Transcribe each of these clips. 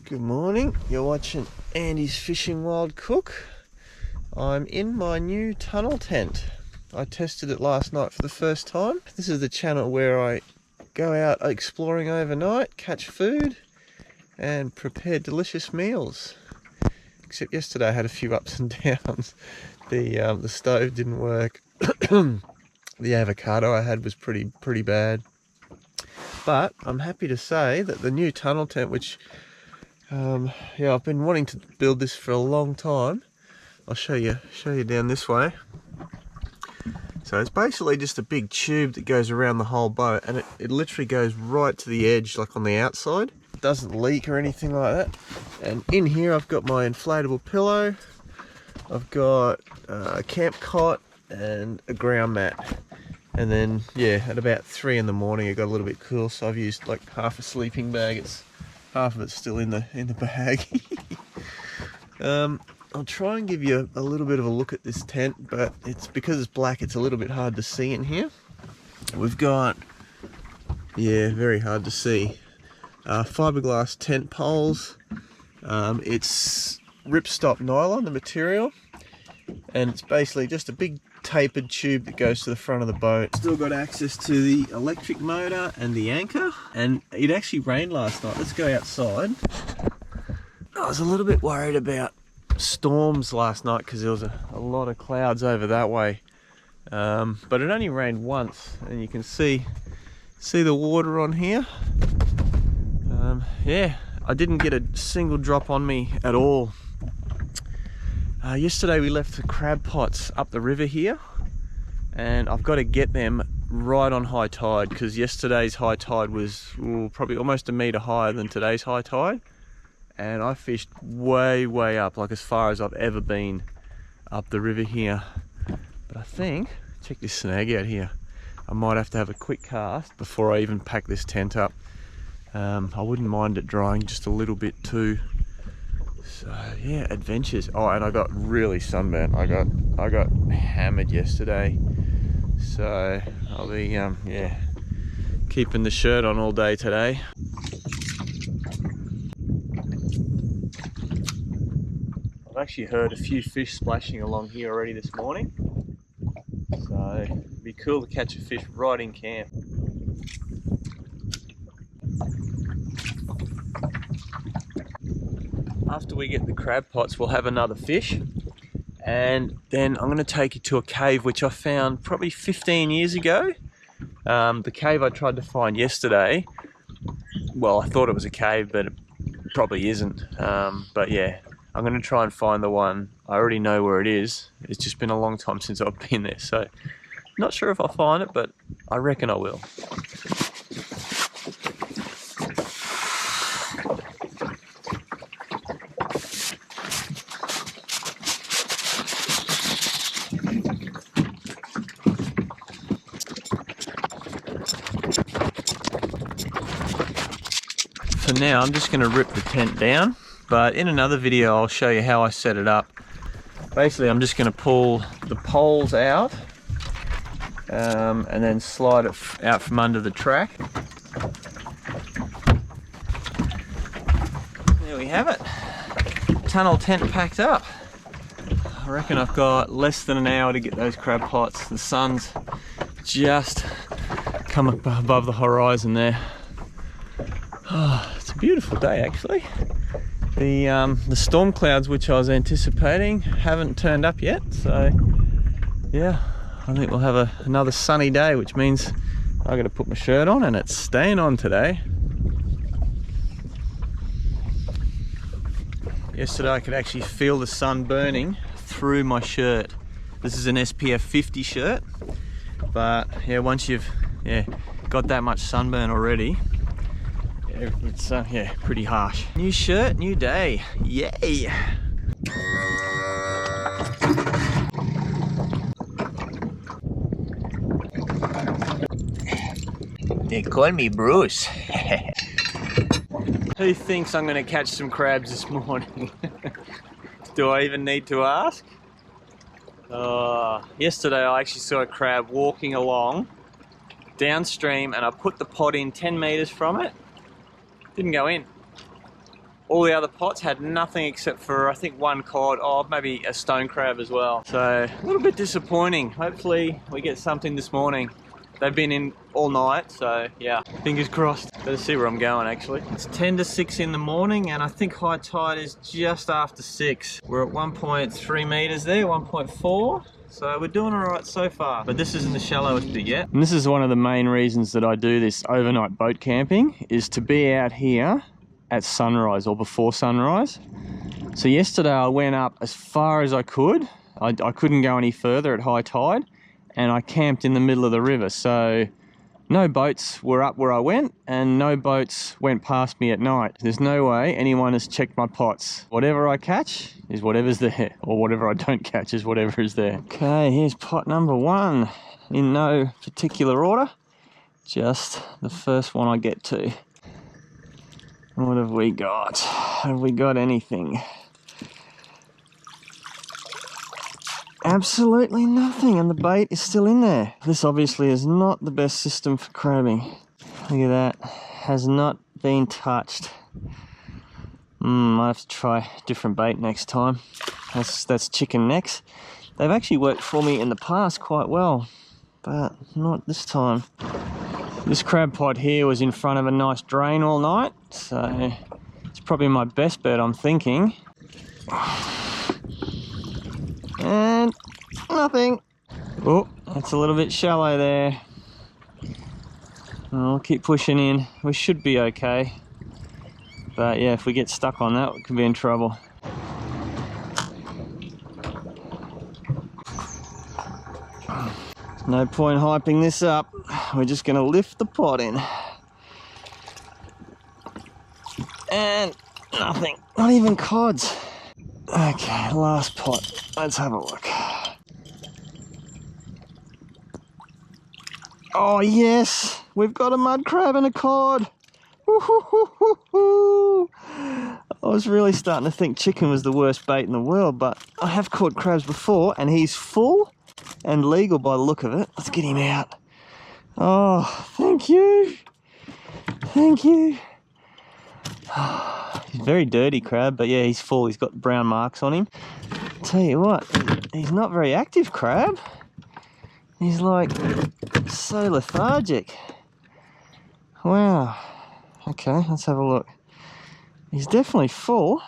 Good morning, you're watching Andy's Fishing Wild Cook. I'm in my new tunnel tent. I tested it last night for the first time. This is the channel where I go out exploring overnight, catch food and prepare delicious meals. Except yesterday I had a few ups and downs. The stove didn't work. The avocado I had was pretty bad. But I'm happy to say that the new tunnel tent, which I've been wanting to build this for a long time. I'll show you down this way. So it's basically just a big tube that goes around the whole boat, and it literally goes right to the edge, like on the outside. It doesn't leak or anything like that. And in here I've got my inflatable pillow, I've got a camp cot and a ground mat. And then at about 3 in the morning it got a little bit cool, so I've used like half a sleeping bag. Half of it's still in the bag. I'll try and give you a little bit of a look at this tent, but it's because it's black, it's a little bit hard to see in here. We've got, very hard to see, fiberglass tent poles. It's ripstop nylon, the material, and it's basically just a big tapered tube that goes to the front of the boat. Still got access to the electric motor and the anchor, and it actually rained last night. Let's go outside. I was a little bit worried about storms last night because there was a lot of clouds over that way, but it only rained once, and you can see the water on here. I didn't get a single drop on me at all. Yesterday we left the crab pots up the river here, and I've got to get them right on high tide because yesterday's high tide was probably almost a metre higher than today's high tide, and I fished way up, like as far as I've ever been up the river here. But I think, check this snag out here, I might have to have a quick cast before I even pack this tent up. I wouldn't mind it drying just a little bit too. So adventures. Oh, and I got really sunburnt. I got hammered yesterday, so I'll be keeping the shirt on all day today. I've actually heard a few fish splashing along here already this morning, so it'd be cool to catch a fish right in camp. After we get the crab pots, we'll have another fish, and then I'm going to take you to a cave which I found probably 15 years ago. The cave I tried to find yesterday, well, I thought it was a cave, but it probably isn't. But yeah, I'm going to try and find the one. I already know where it is. It's just been a long time since I've been there, so not sure if I'll find it, but I reckon I will. For now, I'm just going to rip the tent down, but in another video I'll show you how I set it up. Basically, I'm just going to pull the poles out and then slide it out from under the track. There we have it. Tunnel tent packed up. I reckon I've got less than an hour to get those crab pots. The sun's just come up above the horizon there. Oh, it's a beautiful day actually. The storm clouds which I was anticipating haven't turned up yet, so yeah, I think we'll have another sunny day, which means I got to put my shirt on, and it's staying on today. Yesterday I could actually feel the sun burning through my shirt. This is an SPF 50 shirt, but yeah, once you've got that much sunburn already, it's pretty harsh. New shirt, new day, yay! They call me Bruce. Who thinks I'm going to catch some crabs this morning? Do I even need to ask? Yesterday I actually saw a crab walking along downstream, and I put the pot in 10 meters from it. Didn't go in. All the other pots had nothing except for, I think, one cod, oh, maybe a stone crab as well. So a little bit disappointing. Hopefully we get something this morning. They've been in all night, so yeah, fingers crossed. Better see where I'm going actually. It's 10 to 6 in the morning and I think high tide is just after 6. We're at 1.3 meters there, 1.4. So we're doing all right so far, but this isn't the shallowest bit yet. And this is one of the main reasons that I do this overnight boat camping, is to be out here at sunrise or before sunrise. So yesterday I went up as far as I could. I couldn't go any further at high tide, and I camped in the middle of the river. So no boats were up where I went, and no boats went past me at night. There's no way anyone has checked my pots. Whatever I catch is whatever's there, or whatever I don't catch is whatever is there. Okay, here's pot number 1, in no particular order, just the first one I get to. What have we got? Have we got anything? Absolutely nothing, and the bait is still in there. This obviously is not the best system for crabbing. Look at that, has not been touched. I have to try different bait next time. That's chicken necks. They've actually worked for me in the past quite well, but not this time. This crab pot here was in front of a nice drain all night, so it's probably my best bet, I'm thinking. And nothing. Oh, that's a little bit shallow there. I'll keep pushing in. We should be okay. But yeah, if we get stuck on that, we could be in trouble. There's no point hyping this up. We're just going to lift the pot in. And nothing. Not even cods. Okay, last pot. Let's have a look. Oh yes, we've got a mud crab and a cod. Woo-hoo-hoo-hoo-hoo. I was really starting to think chicken was the worst bait in the world, but I have caught crabs before and he's full and legal by the look of it. Let's get him out. Oh, thank you. Thank you. He's a very dirty crab, but yeah, he's full. He's got brown marks on him. Tell you what, he's not very active crab. He's like so lethargic. Wow. Okay, let's have a look. He's definitely full.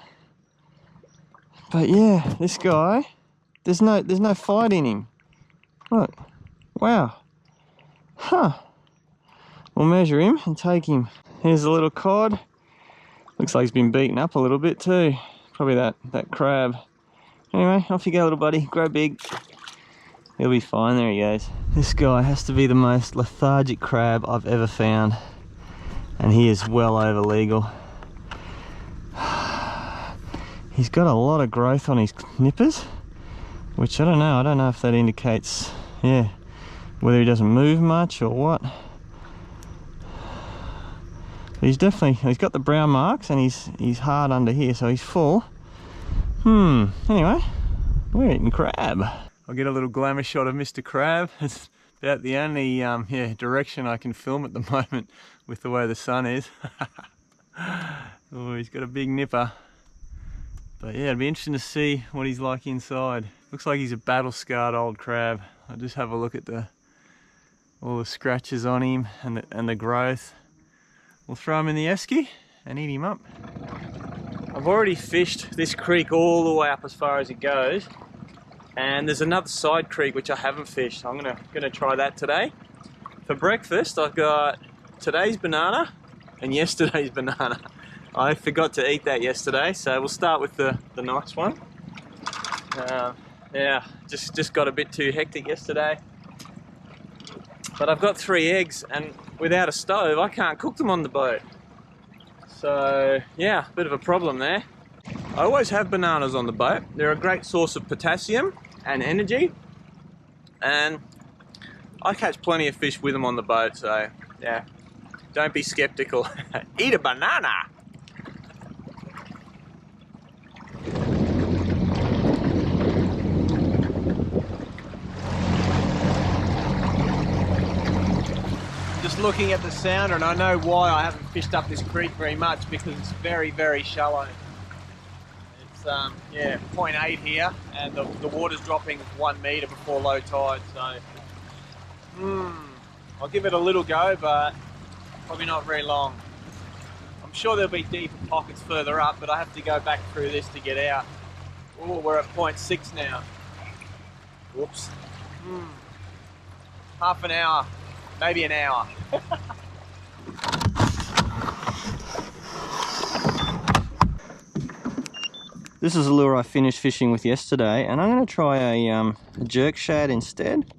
But yeah, this guy, there's no fight in him. Look. Wow. Huh. We'll measure him and take him. Here's a little cod. Looks like he's been beaten up a little bit too. Probably that crab. Anyway, off you go, little buddy. Grow big. He'll be fine. There he goes. This guy has to be the most lethargic crab I've ever found. And he is well over legal. He's got a lot of growth on his nippers, which I don't know. I don't know if that indicates, yeah, whether he doesn't move much or what. But he's got the brown marks and he's hard under here, so he's full. Anyway, we're eating crab. I'll get a little glamour shot of Mr. Crab. It's about the only direction I can film at the moment with the way the sun is. Oh, he's got a big nipper. But yeah, it'd be interesting to see what he's like inside. Looks like he's a battle-scarred old crab. I'll just have a look at all the scratches on him and the growth. We'll throw him in the esky and eat him up. I've already fished this creek all the way up as far as it goes. And there's another side creek which I haven't fished. I'm gonna try that today. For breakfast, I've got today's banana and yesterday's banana. I forgot to eat that yesterday, so we'll start with the nice one. Yeah, just got a bit too hectic yesterday. But I've got 3 eggs, and without a stove, I can't cook them on the boat. So yeah, bit of a problem there. I always have bananas on the boat. They're a great source of potassium and energy, and I catch plenty of fish with them on the boat, so yeah, don't be skeptical. Eat a banana! Just just looking at the sounder, and I know why I haven't fished up this creek very much, because it's very, very shallow. It's yeah, 0.8 here, and the water's dropping 1 metre before low tide, so I'll give it a little go, but probably not very long. I'm sure there'll be deeper pockets further up, but I have to go back through this to get out. Oh, we're at 0.6 now. Whoops. Half an hour, maybe an hour. This is a lure I finished fishing with yesterday, and I'm going to try a jerk shad instead.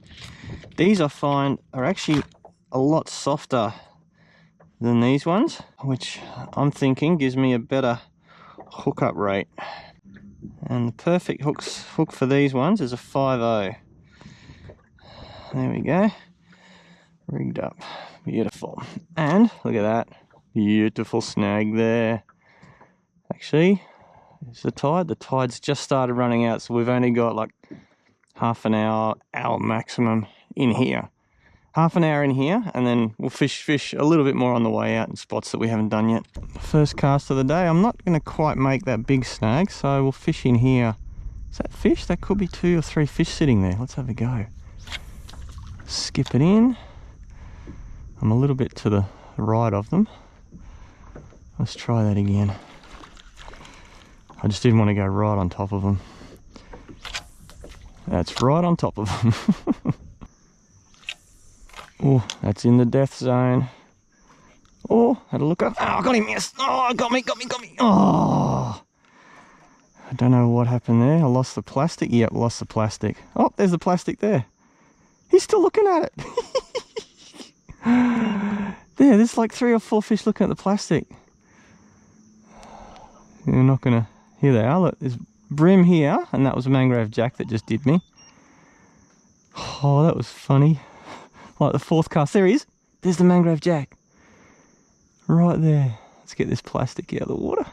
These I find are actually a lot softer than these ones, which I'm thinking gives me a better hookup rate. And the perfect hook for these ones is a 5.0. There we go. Rigged up. Beautiful. And look at that. Beautiful snag there. Actually, it's the tide. The tide's just started running out, so we've only got like half an hour maximum in here. Half an hour in here, and then we'll fish a little bit more on the way out in spots that we haven't done yet. First cast of the day. I'm not going to quite make that big snag, so we'll fish in here. Is that fish? That could be 2 or 3 fish sitting there. Let's have a go. Skip it in. I'm a little bit to the right of them. Let's try that again. I just didn't want to go right on top of them. That's right on top of them. Oh, that's in the death zone. Oh, had a look up. Oh, I got him, yes. Oh, got me. Oh, I don't know what happened there. I lost the plastic. Yep, lost the plastic. Oh, there's the plastic there. He's still looking at it. There, there's like 3 or 4 fish looking at the plastic. You're not gonna... Here they are. Look, there's brim here, and that was a mangrove jack that just did me. Oh, that was funny. Like the 4th cast. There he is. There's the mangrove jack. Right there. Let's get this plastic out of the water.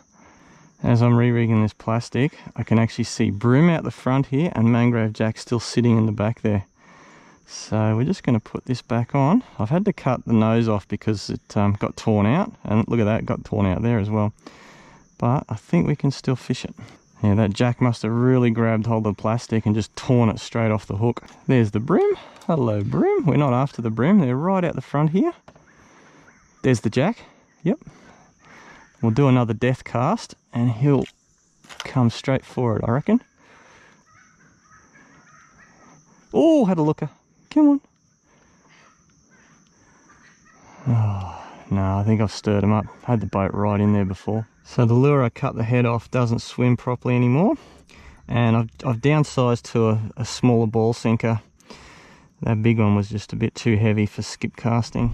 As I'm re-rigging this plastic, I can actually see brim out the front here and mangrove jack still sitting in the back there. So we're just going to put this back on. I've had to cut the nose off because it got torn out. And look at that, it got torn out there as well. But I think we can still fish it. Yeah, that jack must have really grabbed hold of the plastic and just torn it straight off the hook. There's the brim. Hello, brim. We're not after the brim. They're right out the front here. There's the jack. Yep. We'll do another death cast and he'll come straight for it, I reckon. Oh, had a looker. Come on. Oh, no, I think I've stirred him up. Had the boat right in there before. So the lure I cut the head off doesn't swim properly anymore. And I've downsized to a smaller ball sinker. That big one was just a bit too heavy for skip casting.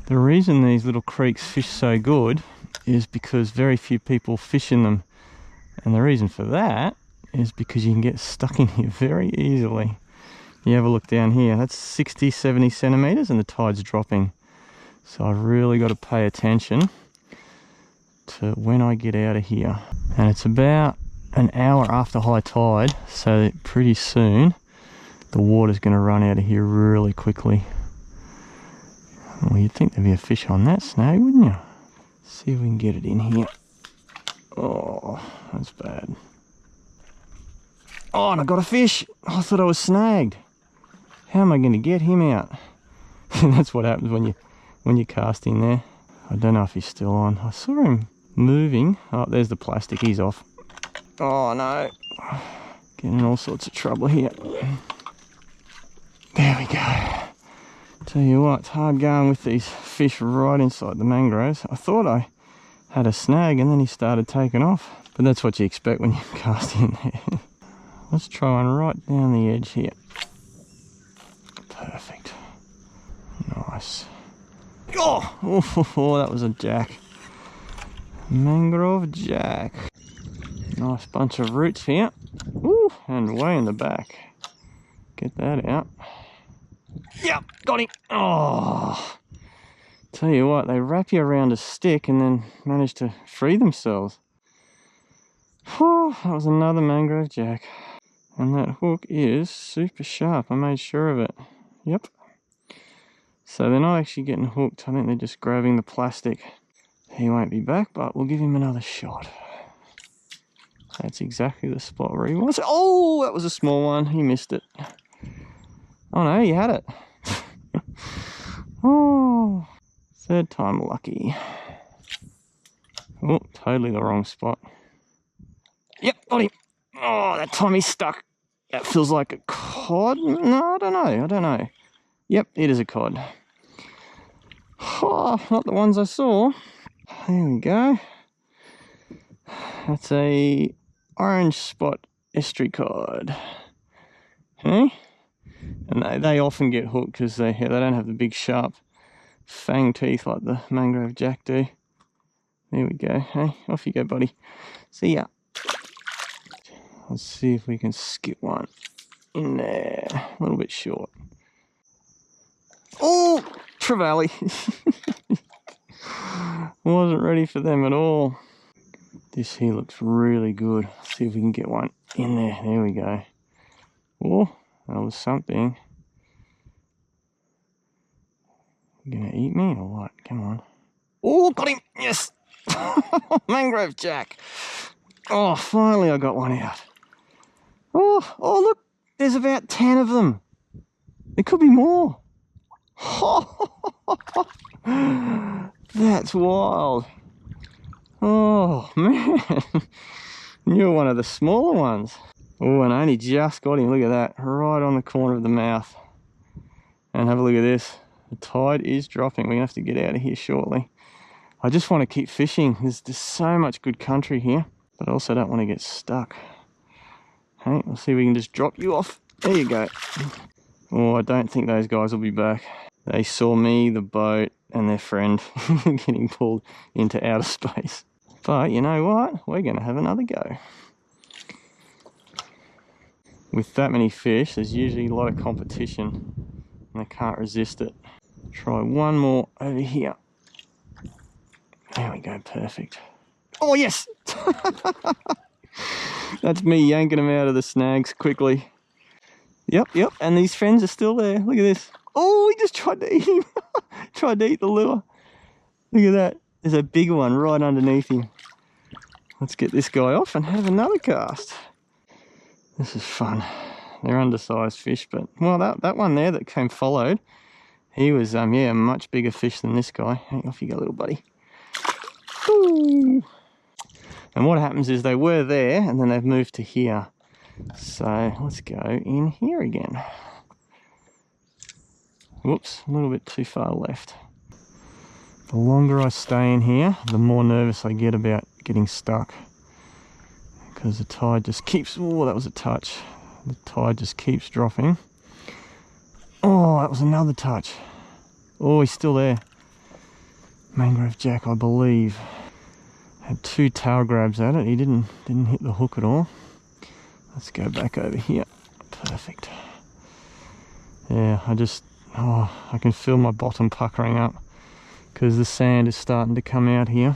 The reason these little creeks fish so good is because very few people fish in them. And the reason for that is because you can get stuck in here very easily. You have a look down here, that's 60, 70 centimeters and the tide's dropping. So I've really got to pay attention to when I get out of here. And it's about an hour after high tide, so pretty soon the water's going to run out of here really quickly. Well, you'd think there'd be a fish on that snag, wouldn't you? See if we can get it in here. Oh, that's bad. Oh, and I got a fish. Oh, I thought I was snagged. How am I going to get him out? That's what happens when you cast in there. I don't know if he's still on. I saw him moving. Oh, there's the plastic. He's off. Oh no. Getting in all sorts of trouble here. There we go. Tell you what, it's hard going with these fish right inside the mangroves. I thought I had a snag and then he started taking off. But that's what you expect when you cast in there. Let's try one right down the edge here. Perfect. Nice. Oh, that was a jack. Mangrove jack. Nice bunch of roots here. Ooh, and way in the back. Get that out. Yep, got him. Oh, tell you what, they wrap you around a stick and then manage to free themselves. Oh, that was another mangrove jack. And that hook is super sharp. I made sure of it. Yep. So they're not actually getting hooked. I think they're just grabbing the plastic. He won't be back, but we'll give him another shot. That's exactly the spot where he was. Oh, that was a small one. He missed it. Oh no, he had it. Oh, third time lucky. Oh, totally the wrong spot. Yep, got him. Oh, that time he's stuck. That feels like a cod. No, I don't know. Yep, it is a cod. Oh, not the ones I saw. There we go. That's a orange spot estuary cod. Okay. And they often get hooked because they don't have the big sharp fang teeth like the mangrove jack do. There we go. Hey, off you go, buddy. See ya. Let's see if we can skip one in there. A little bit short. Oh, trevally. Wasn't ready for them at all. This here looks really good. Let's see if we can get one in there. There we go. Oh, that was something. You gonna eat me or what? Come on. Oh, got him! Yes! Mangrove jack. Oh, finally I got one out. Oh, look, there's about 10 of them. There could be more. That's wild. Oh, man. You're one of the smaller ones. Oh, and I only just got him. Look at that. Right on the corner of the mouth. And have a look at this. The tide is dropping. We're going to have to get out of here shortly. I just want to keep fishing. There's so much good country here. But I also don't want to get stuck. Okay, we'll see if we can just drop you off. There you go. Oh, I don't think those guys will be back. They saw me, the boat, and their friend getting pulled into outer space. But you know what? We're going to have another go. With that many fish, there's usually a lot of competition, and they can't resist it. Try one more over here. There we go, perfect. Oh, yes! That's me yanking them out of the snags quickly. Yep, and these friends are still there. Look at this. Oh, he just tried to eat him. Tried to eat the lure. Look at that. There's a big one right underneath him. Let's get this guy off and have another cast. This is fun. They're undersized fish, but, well, that one there that came followed, he was, yeah, a much bigger fish than this guy. Hey, off you go, little buddy. Ooh. And what happens is they were there, and then they've moved to here. So let's go in here again. Whoops, a little bit too far left. The longer I stay in here, the more nervous I get about getting stuck. Because the tide just keeps, oh, that was a touch. The tide just keeps dropping. Oh, that was another touch. Oh, he's still there. Mangrove jack, I believe. Had 2 tail grabs at it. He didn't hit the hook at all. Let's go back over here. Perfect. Yeah, I can feel my bottom puckering up because the sand is starting to come out here.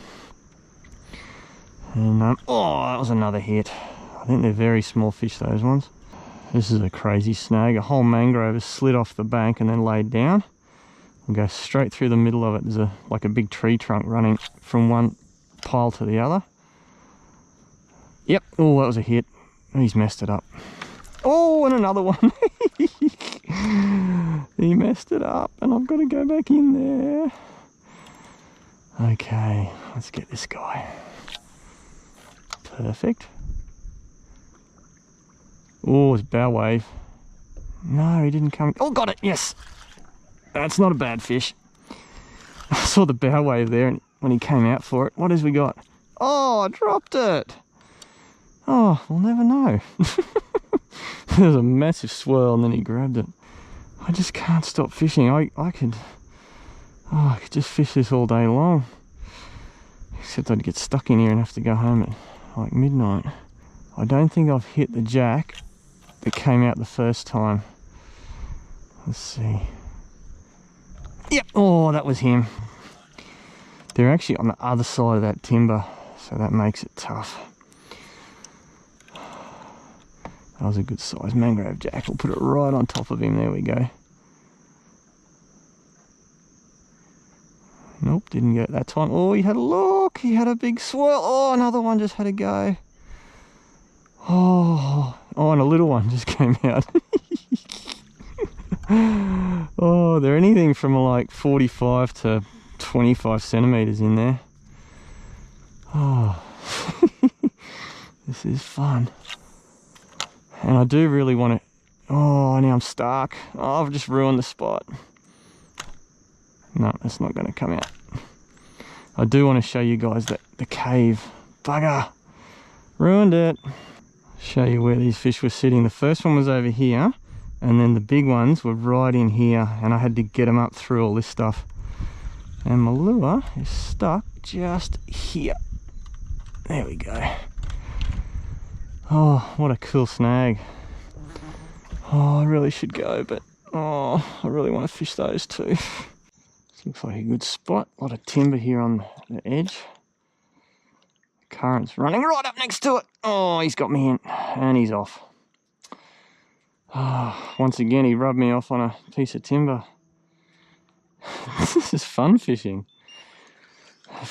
And oh, that was another hit. I think they're very small fish, those ones. This is a crazy snag. A whole mangrove has slid off the bank and then laid down. We'll go straight through the middle of it. There's like a big tree trunk running from one pile to the other. Yep. Oh, that was a hit. He's messed it up. Oh, and another one. He messed it up, and I've got to go back in there. Okay, let's get this guy. Perfect. Oh, it's bow wave. No, he didn't come. Oh, got it. Yes. That's not a bad fish. I saw the bow wave there and when he came out for it. What has we got? Oh, I dropped it. Oh, we'll never know. There was a massive swirl and then he grabbed it. I just can't stop fishing. I could just fish this all day long. Except I'd get stuck in here and have to go home at like midnight. I don't think I've hit the jack that came out the first time. Let's see. Yep, oh, that was him. They're actually on the other side of that timber, so that makes it tough. That was a good size mangrove jack. We'll put it right on top of him. There we go. Nope, didn't get it that time. Oh, he had a look. He had a big swirl. Oh, another one just had a go. Oh, and a little one just came out. Oh, they're anything from like 45 to 25 centimeters in there. Oh, this is fun. And I do really want to... Oh, now I'm stuck. Oh, I've just ruined the spot. No, that's not going to come out. I do want to show you guys that the cave. Bugger. Ruined it. Show you where these fish were sitting. The first one was over here, and then the big ones were right in here, and I had to get them up through all this stuff. And my lure is stuck just here. There we go. Oh, what a cool snag. Oh, I really should go, but oh, I really want to fish those too. This looks like a good spot. A lot of timber here on the edge. Current's running right up next to it. Oh, he's got me in, and he's off. Oh, once again, he rubbed me off on a piece of timber. This is fun fishing.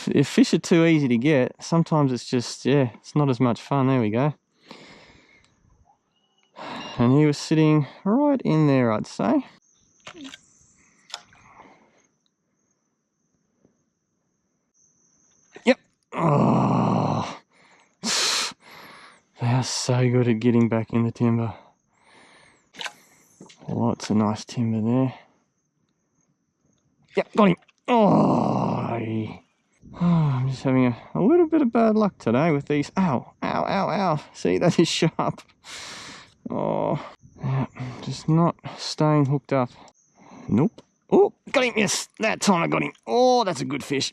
If fish are too easy to get, sometimes it's just, yeah, it's not as much fun. There we go. And he was sitting right in there, I'd say. Yep. Oh, they are so good at getting back in the timber. Lots of nice timber there. Yep, got him. Oh, I'm just having a little bit of bad luck today with these. Ow, ow, ow, ow. See, that is sharp. Oh, yeah, just not staying hooked up. Nope. Oh, got him. Yes, that time I got him. Oh, that's a good fish.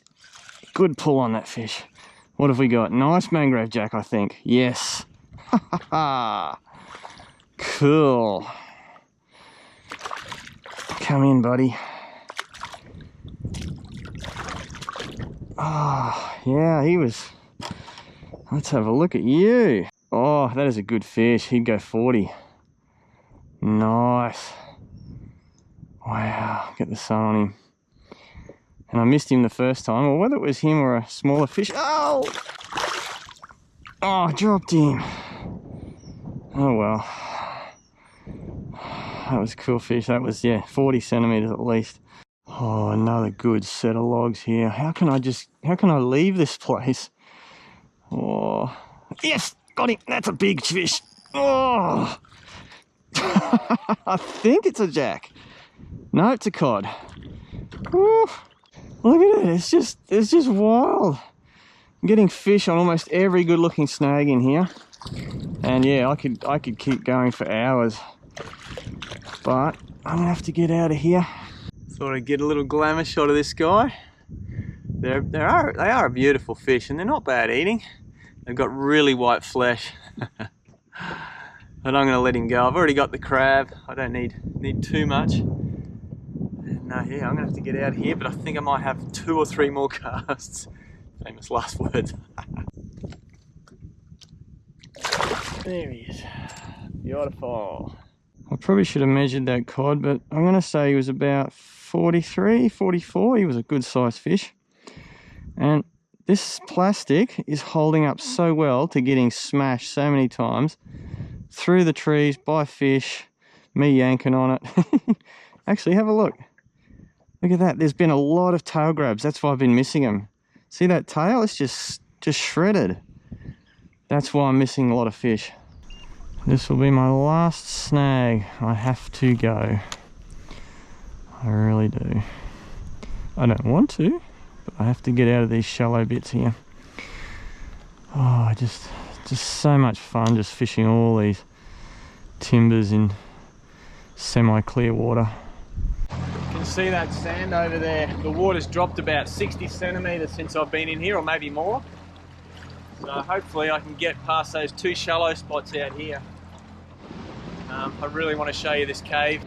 Good pull on that fish. What have we got? Nice mangrove jack, I think. Yes. Ha ha ha. Cool. Come in, buddy. Ah, oh, yeah, he was... Let's have a look at you. Oh, that is a good fish. He'd go 40. Nice. Wow, get the sun on him. And I missed him the first time, or whether it was him or a smaller fish. Oh! Oh, I dropped him. Oh well. That was a cool fish. That was, yeah, 40 centimeters at least. Oh, another good set of logs here. How can I leave this place? Oh, yes, got him. That's a big fish. Oh, I think it's a jack. No, it's a cod. Woo. Look at it. It's just wild. I'm getting fish on almost every good-looking snag in here, and yeah, I could keep going for hours. But I'm gonna have to get out of here. Thought I'd get a little glamour shot of this guy. They are a beautiful fish, and they're not bad eating. They've got really white flesh. But I'm gonna let him go. I've already got the crab. I don't need too much. And yeah, I'm gonna have to get out of here, but I think I might have 2 or 3 more casts. Famous last words. There he is. Beautiful. I probably should have measured that cod, but I'm going to say he was about 43, 44. He was a good sized fish. And this plastic is holding up so well to getting smashed so many times through the trees by fish, me yanking on it. Actually, have a look. Look at that. There's been a lot of tail grabs. That's why I've been missing them. See that tail? It's just shredded. That's why I'm missing a lot of fish. This will be my last snag. I have to go. I really do. I don't want to, but I have to get out of these shallow bits here. Oh, just so much fun just fishing all these timbers in semi-clear water. You can see that sand over there. The water's dropped about 60 centimeters since I've been in here, or maybe more. So hopefully I can get past those 2 shallow spots out here. I really want to show you this cave.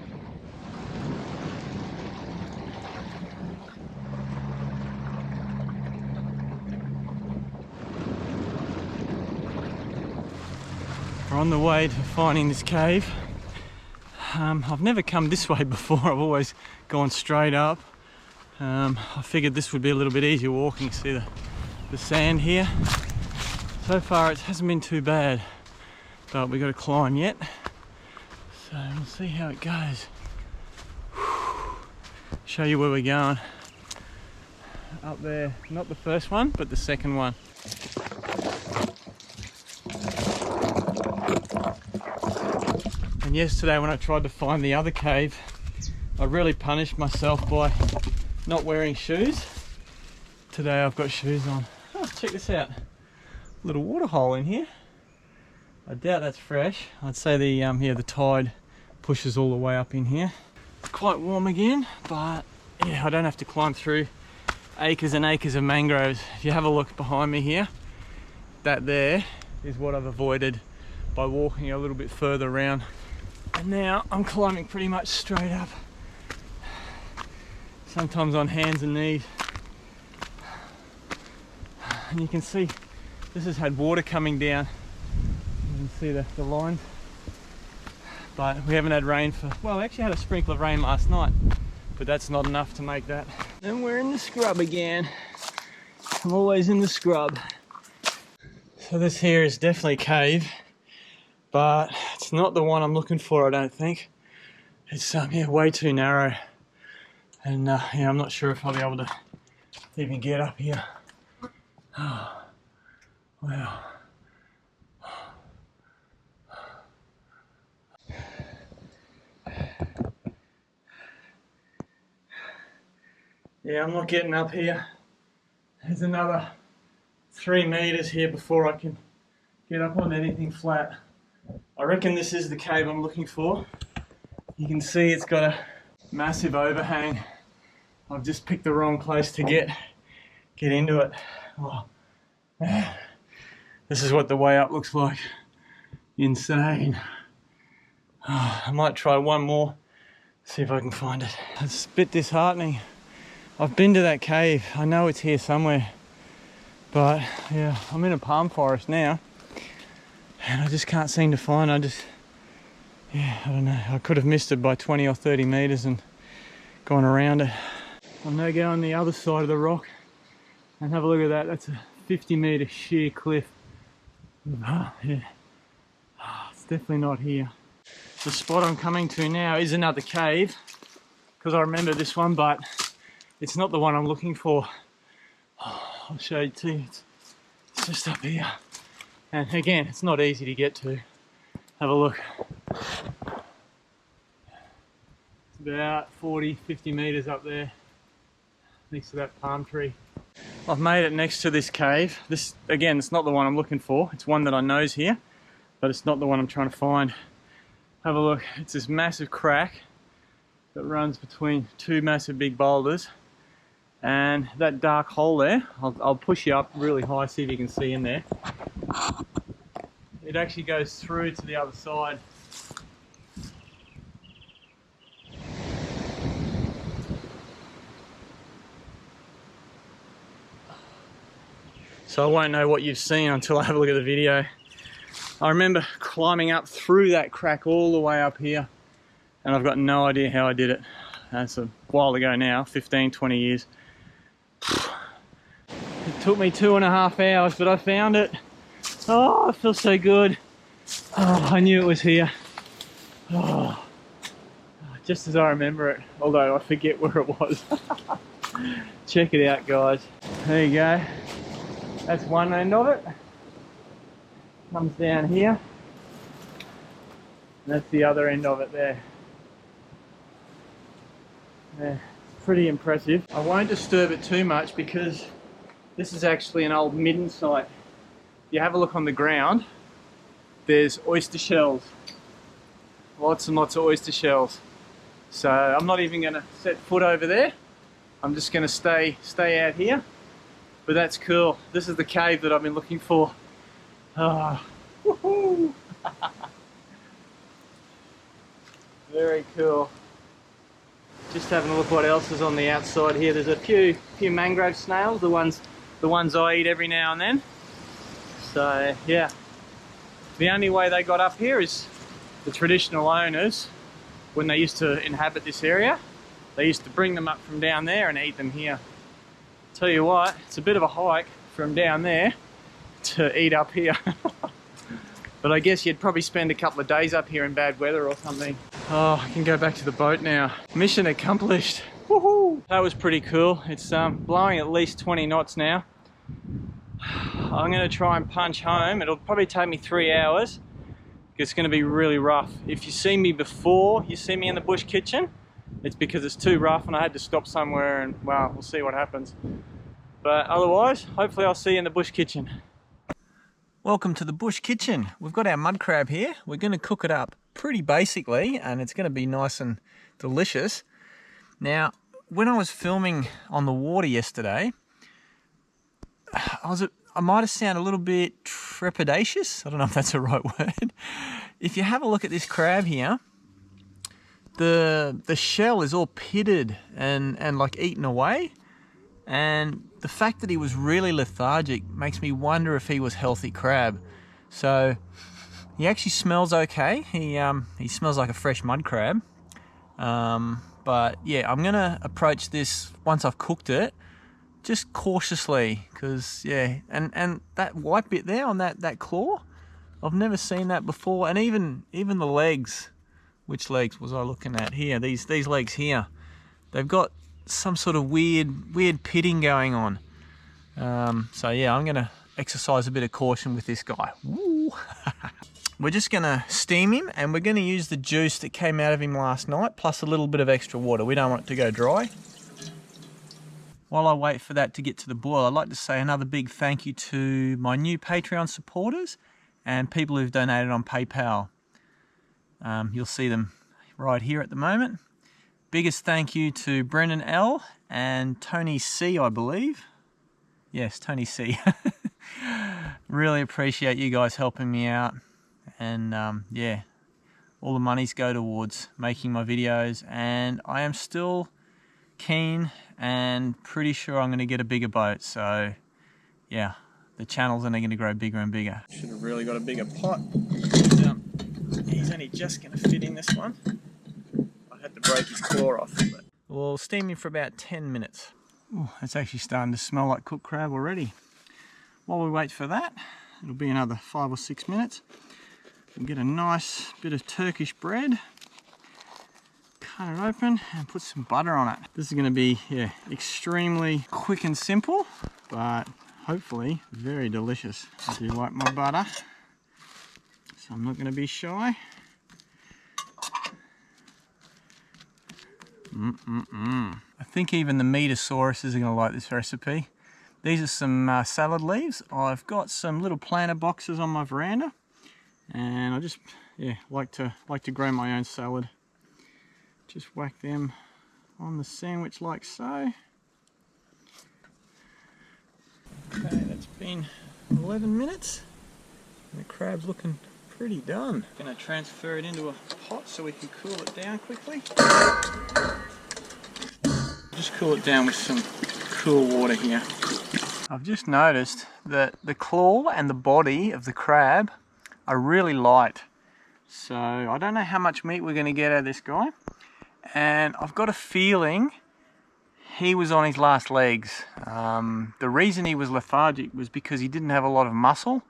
We're on the way to finding this cave. I've never come this way before, I've always gone straight up. I figured this would be a little bit easier walking. See the sand here? So far it hasn't been too bad, but we've got to climb yet. So we'll see how it goes. Show you where we're going. Up there, not the first one, but the second one. And yesterday when I tried to find the other cave, I really punished myself by not wearing shoes. Today I've got shoes on. Oh, check this out. Little water hole in here. I doubt that's fresh. I'd say the tide pushes all the way up in here. It's quite warm again, but yeah, I don't have to climb through acres and acres of mangroves. If you have a look behind me here, that there is what I've avoided by walking a little bit further around. And now I'm climbing pretty much straight up, sometimes on hands and knees. And you can see this has had water coming down. You can see the lines. But we haven't had rain for, well, we actually had a sprinkle of rain last night, but that's not enough to make that. And we're in the scrub again. I'm always in the scrub. So this here is definitely a cave, but it's not the one I'm looking for, I don't think. It's yeah, way too narrow. And yeah, I'm not sure if I'll be able to even get up here. Oh, wow. Yeah, I'm not getting up here. There's another 3 meters here before I can get up on anything flat. I reckon this is the cave I'm looking for. You can see it's got a massive overhang. I've just picked the wrong place to get into it. Oh, man. This is what the way up looks like. Insane. Oh, I might try one more, see if I can find it. It's a bit disheartening. I've been to that cave. I know it's here somewhere. But yeah, I'm in a palm forest now. And I just can't seem to find it. Yeah, I don't know. I could have missed it by 20 or 30 meters and gone around it. I'll now go on the other side of the rock and have a look at that. That's a 50-meter sheer cliff. Oh, yeah. Oh, it's definitely not here. The spot I'm coming to now is another cave, because I remember this one, but it's not the one I'm looking for. Oh, I'll show you too. It's just up here. And again, it's not easy to get to. Have a look. It's about 40, 50 meters up there, next to that palm tree. I've made it next to this cave. This, again, it's not the one I'm looking for. It's one that I know's here, but it's not the one I'm trying to find. Have a look. It's this massive crack that runs between two massive big boulders. And that dark hole there, I'll push you up really high, see if you can see in there. It actually goes through to the other side. So I won't know what you've seen until I have a look at the video. I remember climbing up through that crack all the way up here, and I've got no idea how I did it. That's a while ago now, 15, 20 years. It took me 2.5 hours, but I found it. Oh, it feels so good. Oh, I knew it was here. Oh, just as I remember it, although I forget where it was. Check it out, guys. There you go. That's one end of it. Comes down here. And that's the other end of it there. Yeah, pretty impressive. I won't disturb it too much because this is actually an old midden site. If you have a look on the ground, there's oyster shells. Lots and lots of oyster shells. So I'm not even going to set foot over there. I'm just going to stay out here. But that's cool. This is the cave that I've been looking for. Ah, woohoo! Very cool. Just having a look what else is on the outside here. There's a few mangrove snails, the ones I eat every now and then. So yeah, The only way they got up here is the traditional owners, when they used to inhabit this area, they used to bring them up from down there and eat them here. Tell you what, it's a bit of a hike from down there to eat up here. But I guess you'd probably spend a couple of days up here in bad weather or something. Oh, I can go back to the boat now. Mission accomplished. Woohoo! That was pretty cool. It's blowing at least 20 knots now. I'm gonna try and punch home. It'll probably take me 3 hours. It's gonna be really rough. If you see me before you see me in the bush kitchen, it's because it's too rough and I had to stop somewhere, and well, we'll see what happens. But otherwise, hopefully I'll see you in the bush kitchen. Welcome to the bush kitchen. We've got our mud crab here. We're going to cook it up pretty basically, and it's going to be nice and delicious. Now, when I was filming on the water yesterday, I might have sounded a little bit trepidatious. I don't know if that's the right word. If you have a look at this crab here, the shell is all pitted and like eaten away. And the fact that he was really lethargic makes me wonder if he was healthy crab. So he actually smells okay. He smells like a fresh mud crab. But yeah, I'm gonna approach this once I've cooked it, just cautiously, because yeah, and that white bit there on that claw, I've never seen that before. And even the legs, which legs was I looking at here? These legs here, they've got some sort of weird pitting going on. So yeah, I'm gonna exercise a bit of caution with this guy. Woo. We're just gonna steam him, and we're gonna use the juice that came out of him last night, plus a little bit of extra water. We don't want it to go dry. While I wait for that to get to the boil, I'd like to say another big thank you to my new Patreon supporters and people who've donated on PayPal. You'll see them right here at the moment. Biggest thank you to Brendan L and Tony C, I believe. Yes, Tony C. Really appreciate you guys helping me out. And yeah, all the monies go towards making my videos. And I am still keen and pretty sure I'm going to get a bigger boat. So yeah, the channel's only going to grow bigger and bigger. Should have really got a bigger pot. He's only just going to fit in this one. Had to break his claw off. But we'll steam him for about 10 minutes. Ooh, it's actually starting to smell like cooked crab already. While we wait for that, it'll be another 5 or 6 minutes. We'll get a nice bit of Turkish bread, cut it open and put some butter on it. This is going to be extremely quick and simple, but hopefully very delicious. I do like my butter, so I'm not going to be shy. I think even the Metasauruses are going to like this recipe. These are some salad leaves. I've got some little planter boxes on my veranda, and I just like to grow my own salad. Just whack them on the sandwich like so. Okay, that's been 11 minutes, and the crab's looking pretty done. Gonna transfer it into a pot so we can cool it down quickly. Just cool it down with some cool water here. I've just noticed that the claw and the body of the crab are really light. So I don't know how much meat we're going to get out of this guy. And I've got a feeling he was on his last legs. The reason he was lethargic was because he didn't have a lot of muscle.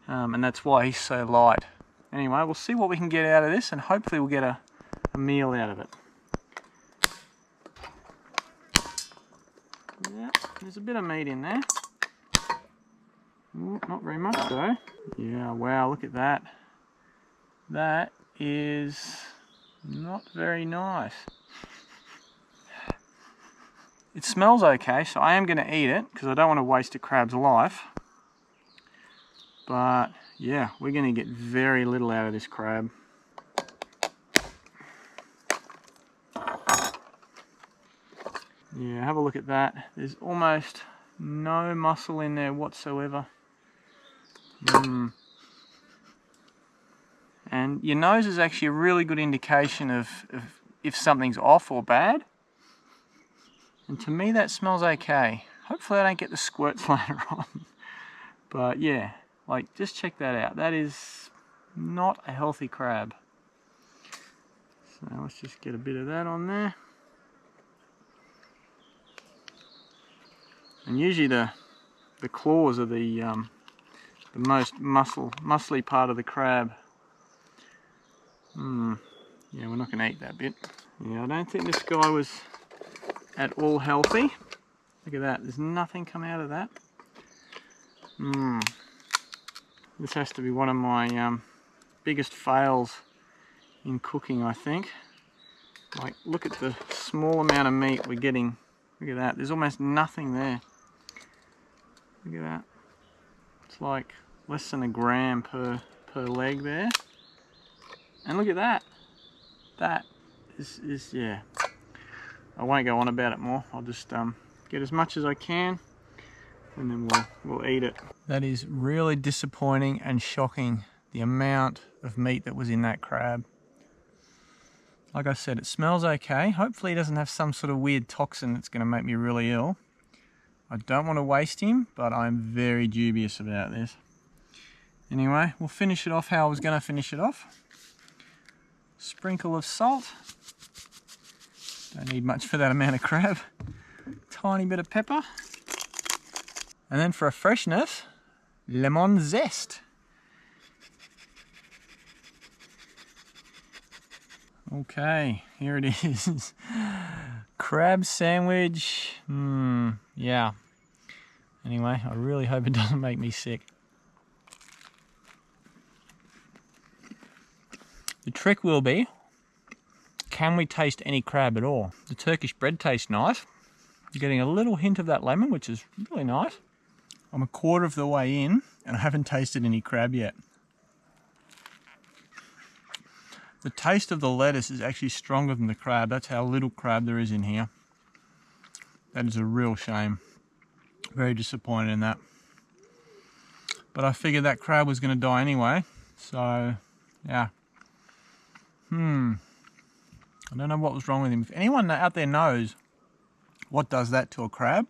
And that's why he's so light. Anyway, we'll see what we can get out of this, and hopefully we'll get a meal out of it. Yeah, there's a bit of meat in there. Ooh, not very much though. Yeah, wow, look at that. That is not very nice. It smells okay, so I am going to eat it because I don't want to waste a crab's life. But yeah, we're going to get very little out of this crab. Yeah, have a look at that. There's almost no muscle in there whatsoever. And your nose is actually a really good indication of if something's off or bad. And to me that smells okay. Hopefully I don't get the squirts later on. But yeah, like just check that out. That is Not a healthy crab. So let's just get a bit of that on there. And usually the claws are the most muscly part of the crab. Yeah, we're not going to eat that bit. Yeah, I don't think this guy was at all healthy. Look at that, there's nothing come out of that. This has to be one of my biggest fails in cooking, I think. Like, look at the small amount of meat we're getting. Look at that, there's almost nothing there. Look at that. It's like less than a gram per leg there. And look at that. That is yeah. I won't go on about it more. I'll just get as much as I can, and then we'll eat it. That is really disappointing and shocking, the amount of meat that was in that crab. Like I said, it smells okay. Hopefully he doesn't have some sort of weird toxin that's going to make me really ill. I don't want to waste him, but I'm very dubious about this. Anyway, we'll finish it off how I was going to finish it off. Sprinkle of salt. Don't need much for that amount of crab. Tiny bit of pepper. And then for a freshness, lemon zest. Okay, here it is. Crab sandwich. Yeah. Anyway, I really hope it doesn't make me sick. The trick will be, can we taste any crab at all? The Turkish bread tastes nice. You're getting a little hint of that lemon, which is really nice. I'm a quarter of the way in and I haven't tasted any crab yet. The taste of the lettuce is actually stronger than the crab. That's how little crab there is in here. That is a real shame. Very disappointed in that. But I figured that crab was going to die anyway. So, yeah. I don't know what was wrong with him. If anyone out there knows what does that to a crab,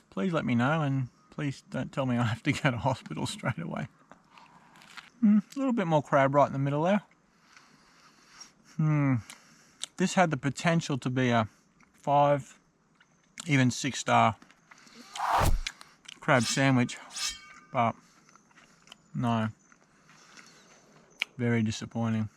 please let me know, and please don't tell me I have to go to hospital straight away. A little bit more crab right in the middle there. This had the potential to be a 5, even 6-star crab sandwich, but no. Very disappointing.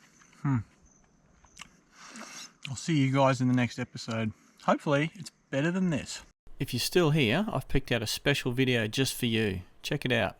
I'll see you guys in the next episode. Hopefully it's better than this. If you're still here, I've picked out a special video just for you. Check it out.